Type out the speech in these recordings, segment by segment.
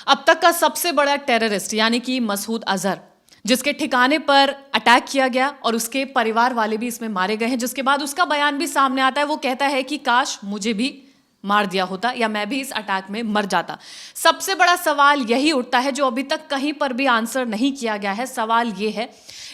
अब तक का सबसे बड़ा टेररिस्ट यानी कि मसूद अजहर, जिसके ठिकाने पर अटैक किया गया और उसके परिवार वाले भी इसमें मारे गए हैं, जिसके बाद उसका बयान भी सामने आता है। वो कहता है कि काश मुझे भी मार दिया होता या मैं भी इस अटैक में मर जाता। सबसे बड़ा सवाल यही उठता है जो अभी तक कहीं पर भी आंसर नहीं किया गया है। सवाल ये है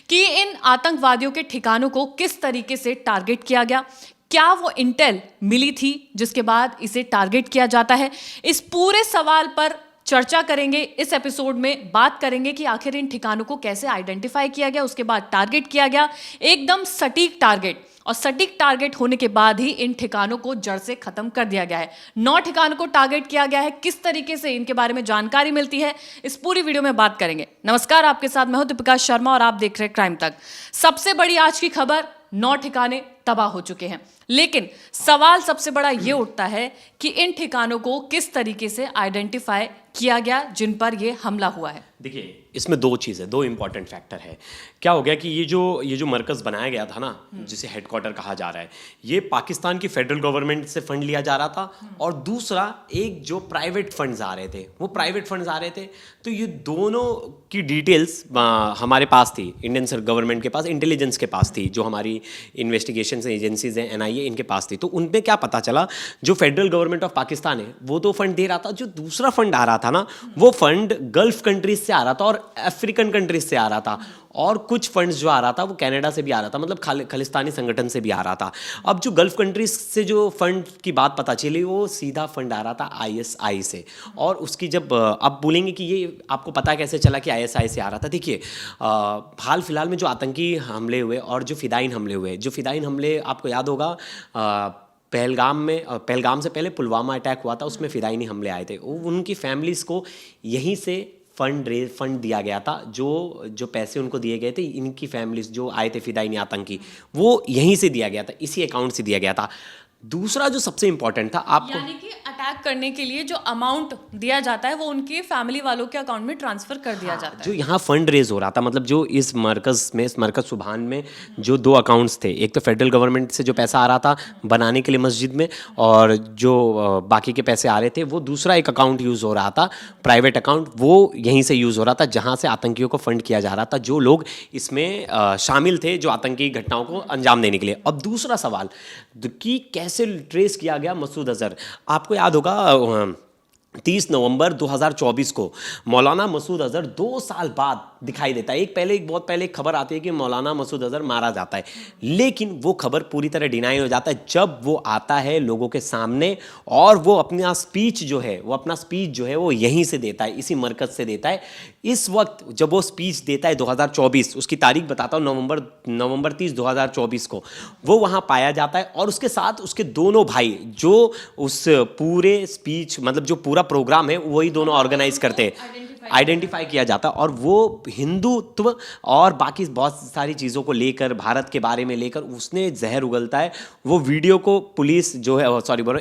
कि इन आतंकवादियों के ठिकानों को किस तरीके से टारगेट किया गया, क्या वो इंटेल मिली थी जिसके बाद इसे टारगेट किया जाता है। इस पूरे सवाल पर चर्चा करेंगे इस एपिसोड में। बात करेंगे कि आखिर इन ठिकानों को कैसे आइडेंटिफाई किया गया, उसके बाद टारगेट किया गया, एकदम सटीक टारगेट, और सटीक टारगेट होने के बाद ही इन ठिकानों को जड़ से खत्म कर दिया गया है। 9 ठिकानों को टारगेट किया गया है, किस तरीके से इनके बारे में जानकारी मिलती है, इस पूरी वीडियो में बात करेंगे। नमस्कार, आपके साथ मैं हूं दीपिका शर्मा और आप देख रहे हैं क्राइम तक। सबसे बड़ी आज की खबर, 9 ठिकाने तबाह हो चुके हैं, लेकिन सवाल सबसे बड़ा यह उठता है कि इन ठिकानों को किस तरीके से आइडेंटिफाई किया गया जिन पर यह हमला हुआ है। देखिए, इसमें दो चीज़ें, दो इंपॉर्टेंट फैक्टर है। क्या हो गया कि ये जो मरकज़ बनाया गया था ना, जिसे हेडक्वार्टर कहा जा रहा है, ये पाकिस्तान की फेडरल गवर्नमेंट से फंड लिया जा रहा था, और दूसरा एक जो प्राइवेट फंड्स आ रहे थे, वो प्राइवेट फंड्स आ रहे थे। तो ये दोनों की डिटेल्स हमारे पास थी, इंडियन गवर्नमेंट के पास, इंटेलिजेंस के पास थी, जो हमारी इन्वेस्टिगेशन एजेंसीज हैं, NIA, इनके पास थी। तो उन पे क्या पता चला, जो फेडरल गवर्नमेंट ऑफ पाकिस्तान है वो तो फंड दे रहा था, जो दूसरा फंड आ रहा था ना, वो फंड गल्फ कंट्रीज से आ रहा था और अफ्रीकन कंट्रीज से आ रहा था, और कुछ फंड्स जो आ रहा था वो कनाडा से भी आ रहा था, मतलब खालिस्तानी संगठन से भी आ रहा था। अब जो गल्फ कंट्रीज से जो फंड की बात पता चली, वो सीधा फंड आ रहा था ISI से। और उसकी जब अब बोलेंगे कि ये आपको पता कैसे चला कि ISI से आ रहा था, देखिए हाल फिलहाल में जो आतंकी हमले हुए और जो फिदाइन हमले हुए, जो फिदाइन हमले आपको याद होगा, पहलगाम से पहले पुलवामा अटैक हुआ था, उसमें फिदाइनी हमले आए थे। उनकी फैमिलीज़ को यहीं से फंड दिया गया था, जो पैसे उनको दिए गए थे, इनकी फैमिलीज जो आए थे फिदाइनी आतंकी, वो यहीं से दिया गया था, इसी अकाउंट से दिया गया था। दूसरा जो सबसे इंपॉर्टेंट था, आपको यानी कि अटैक करने के लिए जो अमाउंट दिया जाता है वो उनके फैमिली वालों के अकाउंट में ट्रांसफर कर दिया जाता है। जो यहाँ फंड रेज हो रहा था, मतलब जो इस मरकज़ सुबहान में जो 2 अकाउंट्स थे, एक तो फेडरल गवर्नमेंट से जो पैसा आ रहा था बनाने के लिए मस्जिद में, और जो बाकी के पैसे आ रहे थे वो दूसरा एक अकाउंट यूज़ हो रहा था, प्राइवेट अकाउंट, वो यहीं से यूज़ हो रहा था, जहाँ से आतंकियों को फंड किया जा रहा था, जो लोग इसमें शामिल थे, जो आतंकी घटनाओं को अंजाम देने के लिए। अब दूसरा सवाल कि कैसे ट्रेस किया गया मसूद अजहर। आपको याद होगा 30 नवंबर 2024 को मौलाना मसूद अजहर 2 साल बाद दिखाई देता है। बहुत पहले एक खबर आती है कि मौलाना मसूद अजहर मारा जाता है, लेकिन वो खबर पूरी तरह डिनाई हो जाता है जब वो आता है लोगों के सामने, और वो अपना स्पीच जो है वो यहीं से देता है, इसी मरकज़ से देता है। इस वक्त जब वो स्पीच देता है 2024, उसकी तारीख बताता हूँ, नवंबर 30 2024 को वो वहाँ पाया जाता है, और उसके साथ उसके दोनों भाई, जो उस पूरे स्पीच, मतलब जो पूरा प्रोग्राम है, वही दोनों ऑर्गेनाइज करते हैं, आइडेंटिफाई किया जाता है। और वो हिंदुत्व और बाकी बहुत सारी चीज़ों को लेकर, भारत के बारे में लेकर उसने जहर उगलता है। वो वीडियो को पुलिस जो है,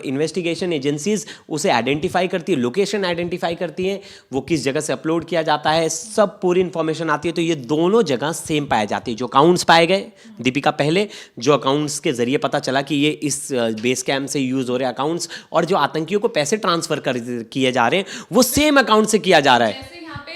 इन्वेस्टिगेशन एजेंसीज उसे आइडेंटिफाई करती है, लोकेशन आइडेंटिफाई करती है, वो किस जगह से अपलोड किया जाता है, सब पूरी इंफॉर्मेशन आती है। तो ये दोनों जगह सेम पाई जाती है। जो अकाउंट्स पाए गए दीपिका, पहले जो अकाउंट्स के जरिए पता चला कि ये इस बेस कैम्प से यूज़ हो रहे अकाउंट्स, और जो आतंकियों को पैसे ट्रांसफ़र किए जा रहे हैं वो सेम अकाउंट से किया जा रहा है।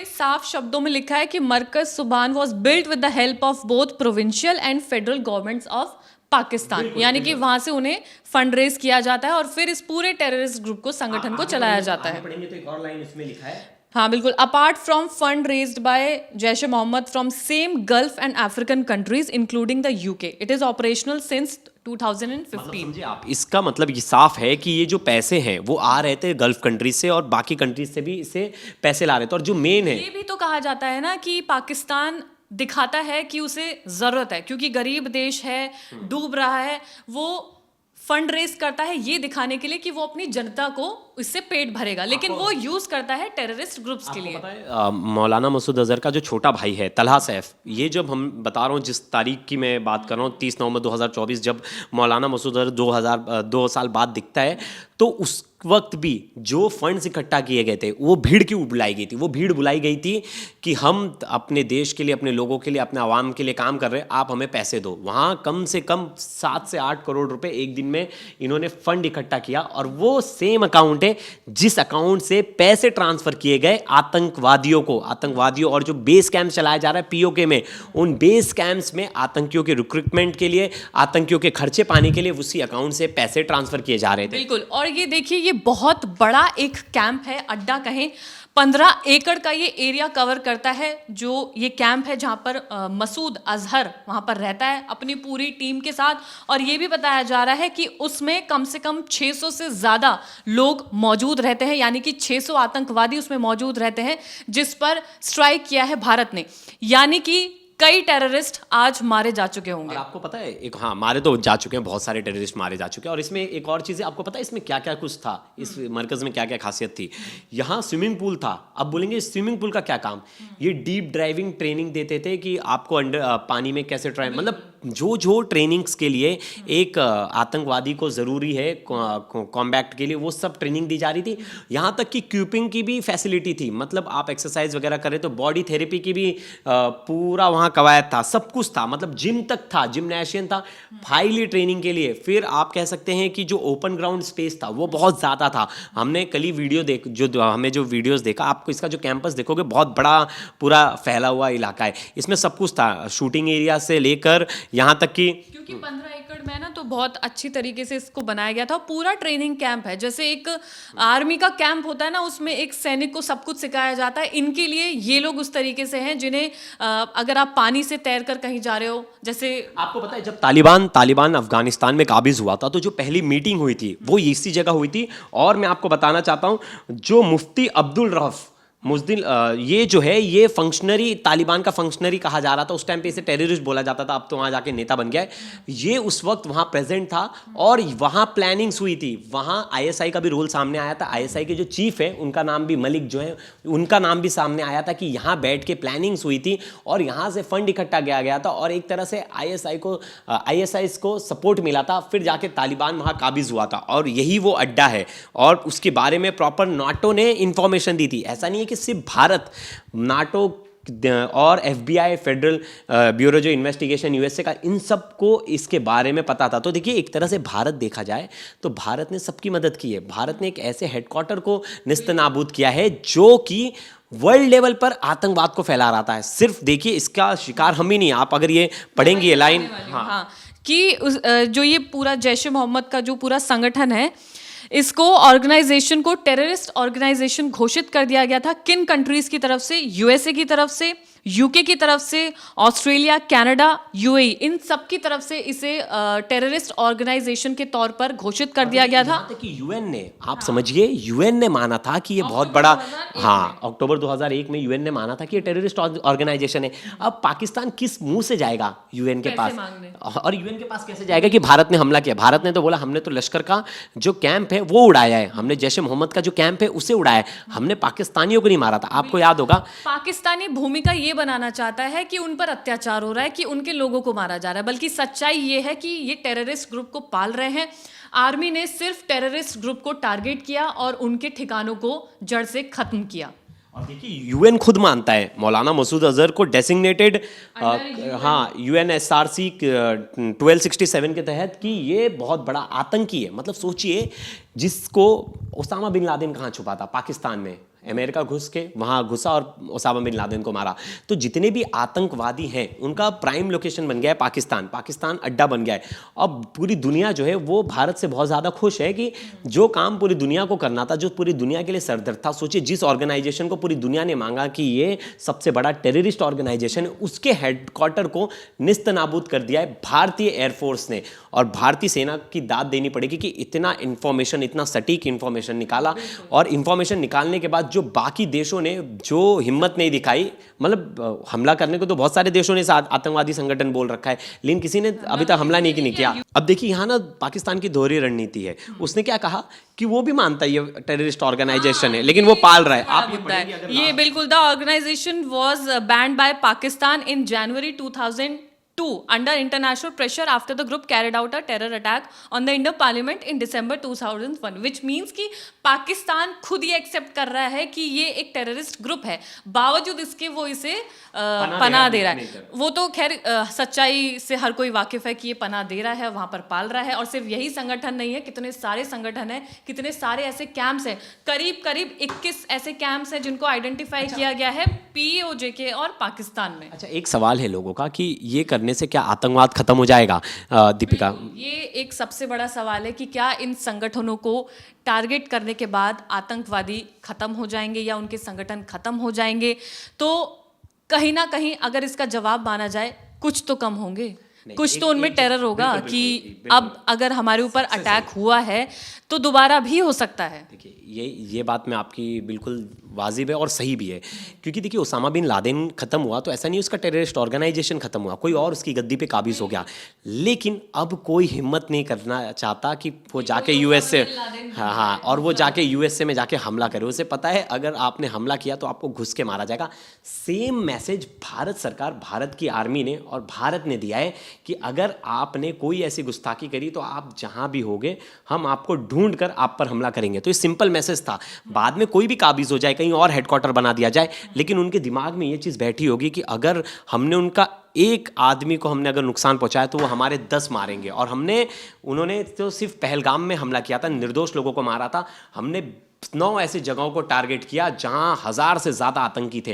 साफ शब्दों में लिखा है कि मरकज सुबहान was built with the help of both provincial and federal governments of Pakistan, यानी कि वहां से उन्हें फंड रेज किया जाता है और फिर इस पूरे टेररिस्ट ग्रुप को, संगठन को चलाया जाता है। पढ़ेंगे तो एक और लाइन इसमें लिखा है, हाँ बिल्कुल, apart from fund raised by Jaish e Mohammed from same Gulf and African countries including the UK, it is operational since 2015। समझे आप, इसका मतलब ये साफ है कि ये जो पैसे हैं वो आ रहे थे गल्फ कंट्रीज से, और बाकी कंट्रीज से भी इसे पैसे ला रहे थे। और जो मेन है, ये भी तो कहा जाता है ना कि पाकिस्तान दिखाता है कि उसे जरूरत है, क्योंकि गरीब देश है, डूब रहा है, वो फंड रेज करता है ये दिखाने के लिए कि वो अपनी जनता को इससे पेट भरेगा, लेकिन वो यूज करता है टेररिस्ट ग्रुप्स के लिए। पता है मौलाना मसूद अजहर का जो छोटा भाई है तलहा सैफ, ये जब हम बता रहा हूँ, जिस तारीख की मैं बात कर रहा हूँ, 30 नवंबर 2024, जब मौलाना मसूद अजहर 2 साल बाद दिखता है, तो वक्त भी जो फंड्स इकट्ठा किए गए थे वो भीड़ क्यों बुलाई गई थी? वो भीड़ बुलाई गई थी कि हम अपने देश के लिए, अपने लोगों के लिए, अपने आवाम के लिए काम कर रहे हैं, आप हमें पैसे दो। वहाँ कम से कम 7 से 8 करोड़ रुपए एक दिन में इन्होंने फंड इकट्ठा किया, और वो सेम अकाउंट है जिस अकाउंट से पैसे ट्रांसफर किए गए आतंकवादियों और जो बेस कैंप चलाया जा रहा है पीओके में, उन बेस कैंप्स में आतंकियों के रिक्रूटमेंट के लिए, आतंकियों के खर्चे पाने के लिए उसी अकाउंट से पैसे ट्रांसफर किए जा रहे थे। बिल्कुल। और ये देखिए, ये बहुत बड़ा एक कैंप है, अड्डा कहें, 15 एकड़ का ये एरिया कवर करता है जो ये कैंप है, जहां पर मसूद अजहर वहां पर रहता है अपनी पूरी टीम के साथ। और ये भी बताया जा रहा है कि उसमें कम से कम 600 से ज्यादा लोग मौजूद रहते हैं, यानी कि 600 आतंकवादी उसमें मौजूद रहते हैं, जिस पर स्ट्राइक किया है भारत ने। यानी कि कई टेररिस्ट आज मारे जा चुके होंगे। और आपको पता है, एक हाँ, मारे तो जा चुके हैं, बहुत सारे टेररिस्ट मारे जा चुके हैं। और इसमें एक और चीज़ है, आपको पता है इसमें क्या क्या कुछ था, इस मरकज में क्या क्या खासियत थी? यहाँ स्विमिंग पूल था। अब बोलेंगे स्विमिंग पूल का क्या काम? ये डीप ड्राइविंग ट्रेनिंग देते थे कि आपको अंडर पानी में कैसे ड्राइव, मतलब जो ट्रेनिंग्स के लिए एक आतंकवादी को ज़रूरी है कॉम्बैक्ट के लिए, वो सब ट्रेनिंग दी जा रही थी। यहाँ तक कि क्यूपिंग की भी फैसिलिटी थी, मतलब आप एक्सरसाइज वगैरह करें तो बॉडी थेरेपी की भी पूरा वहाँ कवायद था, सब कुछ था, मतलब जिम तक था, जिमनेशियम था हाईली ट्रेनिंग के लिए। फिर आप कह सकते हैं कि जो ओपन ग्राउंड स्पेस था वो बहुत ज़्यादा था। हमने कल ही हमें जो वीडियोस देखा, आपको इसका जो कैंपस देखोगे बहुत बड़ा पूरा फैला हुआ इलाका है, इसमें सब कुछ था, शूटिंग एरिया से लेकर यहाँ तक कि, क्योंकि 15 एकड़ में ना तो बहुत अच्छी तरीके से इसको बनाया गया था। पूरा ट्रेनिंग कैंप है, जैसे एक आर्मी का कैंप होता है ना, उसमें एक सैनिक को सब कुछ सिखाया जाता है। इनके लिए ये लोग उस तरीके से हैं जिन्हें अगर आप पानी से तैर कर कहीं जा रहे हो, जैसे आपको पता है जब तालिबान अफगानिस्तान में काबिज हुआ था, तो जो पहली मीटिंग हुई थी वो इसी जगह हुई थी। और मैं आपको बताना चाहता हूँ, जो मुफ्ती अब्दुल रऊफ मुजदिल, ये जो है, ये फंक्शनरी, तालिबान का फंक्शनरी कहा जा रहा था उस टाइम पे, इसे टेररिस्ट बोला जाता था, अब तो वहाँ जाके नेता बन गया है। ये उस वक्त वहाँ प्रेजेंट था और वहाँ प्लानिंग्स हुई थी। वहाँ आईएसआई का भी रोल सामने आया था। आईएसआई के जो चीफ है, उनका नाम भी मलिक जो है, उनका नाम भी सामने आया था कि यहाँ बैठ के प्लानिंग्स हुई थी और यहाँ से फंड इकट्ठा किया गया था, और एक तरह से आईएसआई को सपोर्ट मिला था। फिर जाके तालिबान वहाँ काबिज हुआ था, और यही वो अड्डा है। और उसके बारे में प्रॉपर नाटो ने इंफॉर्मेशन दी थी। ऐसा नहीं है कि सिर्फ भारत, नाटो और एफबीआई, फेडरल ब्यूरो जो इन्वेस्टिगेशन यूएसए का, इन सब को इसके बारे में पता था। तो देखिए, एक तरह से भारत देखा जाए तो भारत ने सबकी मदद की है। भारत ने एक ऐसे हेडक्वार्टर को निस्तनाबूद किया है जो कि वर्ल्ड लेवल पर आतंकवाद को फैला रहा था। सिर्फ देखिए, इसका शिकार हम ही नहीं, आप अगर ये पढ़ेंगे ये लाइन, हाँ, कि जो ये पूरा जैश ए मोहम्मद का जो पूरा संगठन है, इसको ऑर्गेनाइजेशन को टेररिस्ट ऑर्गेनाइजेशन घोषित कर दिया गया था। किन कंट्रीज की तरफ से? यूएसए की तरफ से, यूके की तरफ से, ऑस्ट्रेलिया, कनाडा, यूएई, इन सब की तरफ से इसे टेररिस्ट ऑर्गेनाइजेशन के तौर पर घोषित कर दिया गया था। कि यूएन ने, आप समझिए, यूएन ने माना था कि ये बहुत बड़ा, हाँ, अक्टूबर 2001 में यूएन ने माना था कि ये टेररिस्ट ऑर्गेनाइजेशन है। अब पाकिस्तान किस मुंह से जाएगा यूएन के पास, और यूएन के पास कैसे जाएगा कि भारत ने हमला किया? भारत ने तो बोला हमने तो लश्कर का जो कैंप है वो उड़ाया है, हमने जैश ए मोहम्मद का जो कैंप है उसे उड़ाया है, हमने पाकिस्तानियों को नहीं मारा था। आपको याद होगा, पाकिस्तानी भूमिका ये बनाना चाहता है कि उन पर अत्याचार हो रहा है, कि उनके लोगों को मारा जा रहा है, बल्कि सच्चाई ये है कि ये टेररिस्ट ग्रुप को पाल रहे हैं। आर्मी ने सिर्फ टेररिस्ट ग्रुप को टारगेट किया और उनके ठिकानों को जड़ से खत्म किया। और देखिए, यूएन खुद मानता है मौलाना मसूद अजहर को डेसिग्नेटेड, हाँ, यूएनएसआरसी 1267 के तहत कि ये बहुत बड़ा आतंकी है। मतलब सोचिए, जिसको ओसामा बिन लादेन कहाँ छुपा था? पाकिस्तान में। अमेरिका घुस के वहाँ घुसा और ओसामा बिन लादेन को मारा। तो जितने भी आतंकवादी हैं उनका प्राइम लोकेशन बन गया है पाकिस्तान, पाकिस्तान अड्डा बन गया है। अब पूरी दुनिया जो है वो भारत से बहुत ज़्यादा खुश है कि जो काम पूरी दुनिया को करना था, जो पूरी दुनिया के लिए सरदर्द था, सोचिए जिस ऑर्गेनाइजेशन को पूरी दुनिया ने मांगा कि ये सबसे बड़ा टेररिस्ट ऑर्गेनाइजेशन है, उसके हेडक्वार्टर को निस्तनाबूद कर दिया है भारतीय एयरफोर्स ने। और भारतीय सेना की दाद देनी पड़ेगी कि इतना इन्फॉर्मेशन, इतना सटीक इन्फॉर्मेशन निकाला, और इन्फॉर्मेशन निकालने के बाद जो बाकी देशों ने जो हिम्मत नहीं दिखाई, मतलब हमला करने को तो बहुत सारे देशों ने आतंकवादी संगठन बोल रखा है, लेकिन किसी ने अभी तक हमला नहीं किया। अब देखिए, यहाँ ना पाकिस्तान की दोहरी रणनीति है। उसने क्या कहा कि वो भी मानता है ये टेररिस्ट ऑर्गेनाइजेशन है, लेकिन वो पाल रहा है। आप ये बिल्कुल, the organisation was banned by Pakistan in January 2000 2 under international pressure after the group carried out a terror attack on the Indian parliament in December 2001 which means कि पाकिस्तान खुद ये एक्सेप्ट कर रहा है कि ये एक टेररिस्ट ग्रुप है, बावजूद इसके वो इसे पनाह दे रहा है। वो तो खैर सच्चाई से हर कोई वाकिफ है कि ये पनाह दे रहा है, वहाँ पर पाल रहा है। और सिर्फ यही संगठन नहीं है, कितने सारे संगठन हैं, कितने सारे ऐसे कैंप्स हैं, करीब करीब 21 ऐसे कैंप्स हैं जिनको आइडेंटिफाई किया गया है POJ के और पाकिस्तान में। अच्छा, एक सवाल है लोगों का कि ये करने से क्या आतंकवाद खत्म हो जाएगा? दीपिका, ये एक सबसे बड़ा सवाल है कि क्या इन संगठनों को टारगेट करने के बाद आतंकवादी खत्म हो जाएंगे या उनके संगठन खत्म हो जाएंगे? तो कहीं ना कहीं अगर इसका जवाब माना जाए, कुछ तो कम होंगे, कुछ तो उनमें टेरर होगा कि अब अगर हमारे ऊपर अटैक हुआ है तो दोबारा भी हो सकता है। देखिए, ये बात में आपकी बिल्कुल वाजिब है और सही भी है, क्योंकि देखिए उसामा बिन लादेन खत्म हुआ तो ऐसा नहीं उसका टेररिस्ट ऑर्गेनाइजेशन खत्म हुआ, कोई और उसकी गद्दी पे काबिज हो गया। लेकिन अब कोई हिम्मत नहीं करना चाहता कि वो जाके यूएसए, हाँ, और वो जाके यूएसए में जाके हमला करे। उसे पता है अगर आपने हमला किया तो आपको घुस के मारा जाएगा। सेम मैसेज भारत सरकार, भारत की आर्मी ने और भारत ने दिया है कि अगर आपने कोई ऐसी गुस्ताखी करी तो आप जहां भी होगे हम आपको ढूंढ कर आप पर हमला करेंगे। तो ये सिंपल मैसेज था। बाद में कोई भी काबिज हो जाए, कहीं और हेडक्वार्टर बना दिया जाए, लेकिन उनके दिमाग में ये चीज़ बैठी होगी कि अगर हमने उनका एक आदमी को हमने अगर नुकसान पहुंचाया तो वो हमारे 10 मारेंगे। और उन्होंने तो सिर्फ पहलगाम में हमला किया था, निर्दोष लोगों को मारा था। हमने 9 ऐसी जगहों को टारगेट किया जहां 1000 से ज़्यादा आतंकी थे